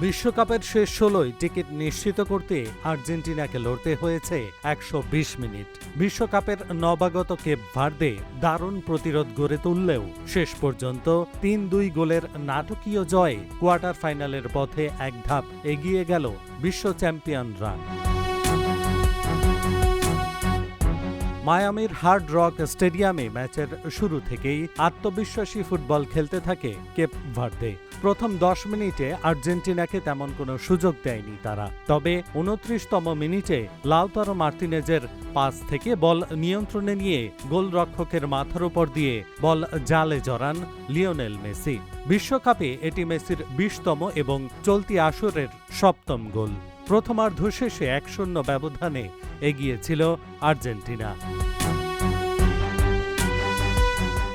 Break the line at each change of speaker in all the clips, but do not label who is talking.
বিশ্বকাপের শেষ ১৬য় টিকিট নিশ্চিত করতে আর্জেন্টিনাকে লড়তে হয়েছে ১২০ মিনিট। বিশ্বকাপের নবাগত কেপ ভার্দে দারুণ প্রতিরোধ গড়ে তুললেও শেষ পর্যন্ত ৩-২ গোলের নাটকীয় জয়ে কোয়ার্টার ফাইনালের পথে এক ধাপ এগিয়ে গেল বিশ্ব চ্যাম্পিয়নরা। মায়ামির হার্ড রক স্টেডিয়ামে ম্যাচের শুরু থেকেই আত্মবিশ্বাসী ফুটবল খেলতে থাকে কেপ ভার্দে। প্রথম ১০ মিনিটে আর্জেন্টিনাকে তেমন কোনো সুযোগ দেয়নি তারা। তবে ২৯তম মিনিটে লাউতারো মার্তিনেজের পাস থেকে বল নিয়ন্ত্রণে নিয়ে গোলরক্ষকের মাথার উপর দিয়ে বল জালে জড়ান লিওনেল মেসি। বিশ্বকাপে এটি মেসির ২০তম এবং চলতি আসরের ৭ম গোল। প্রথমার্ধ শেষে ১-০ ব্যবধানে এগিয়েছিল আর্জেন্টিনা।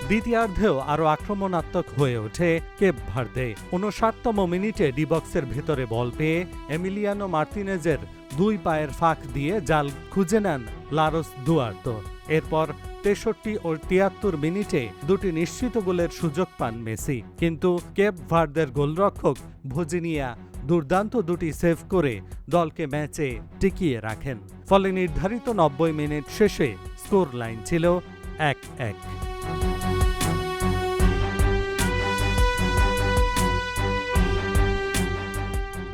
দ্বিতীয়ার্ধেও আরও আক্রমণাত্মক হয়ে ওঠে কেপ ভার্দে। ৫৯তম মিনিটে ডি-বক্সের ভেতরে বল পেয়ে এমিলিয়ানো মার্তিনেজের ২ পায়ের ফাঁক দিয়ে জাল খুঁজে নেন লারোস দুয়ার্তো। এরপর ৬৩ ও ৭৩ মিনিটে দুটি নিশ্চিত গোলের সুযোগ পান মেসি, কিন্তু কেপ ভার্দের গোলরক্ষক ভোজিনিয়া দুর্দান্ত দুটি সেভ করে দলকে ম্যাচে টিকিয়ে রাখেন। ফলে নির্ধারিত ৯০ মিনিট শেষে স্কোর লাইন ছিল ১-১।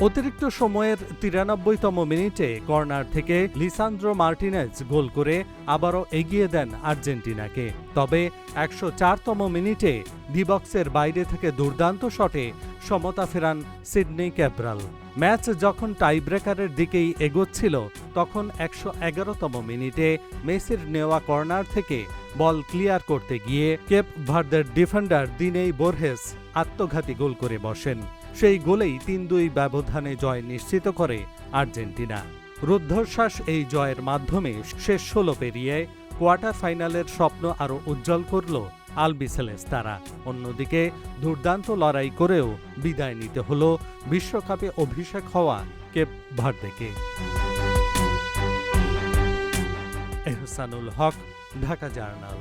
অতিরিক্ত সময়ের ৯৩তম মিনিটে কর্নার থেকে লিসান্দ্রো মার্টিনেজ গোল করে আবারও এগিয়ে দেন আর্জেন্টিনাকে। তবে ১০৪তম মিনিটে ডি-বক্সের বাইরে থেকে দুর্দান্ত শটে সমতা ফেরান সিডনি ক্যাব্রাল। ম্যাচ যখন টাইব্রেকারের দিকেই এগোচ্ছিল তখন ১১১তম মিনিটে মেসির নেওয়া কর্নার থেকে বল ক্লিয়ার করতে গিয়ে কেপ ভার্দের ডিফেন্ডার দিনেই বোরহেস আত্মঘাতী গোল করে বসেন। সেই গোলেই ৩-২ ব্যবধানে জয় নিশ্চিত করে আর্জেন্টিনা। রুদ্ধশ্বাস এই জয়ের মাধ্যমে শেষ ১৬ পেরিয়ে কোয়ার্টার ফাইনালের স্বপ্ন আরও উজ্জ্বল করল আলবিসেলেস্তারা। অন্যদিকে দুর্দান্ত লড়াই করেও বিদায় নিতে হল বিশ্বকাপে অভিষেক হওয়া কেপ ভার্দেকে। এহসানুল হক, ঢাকা জার্নাল।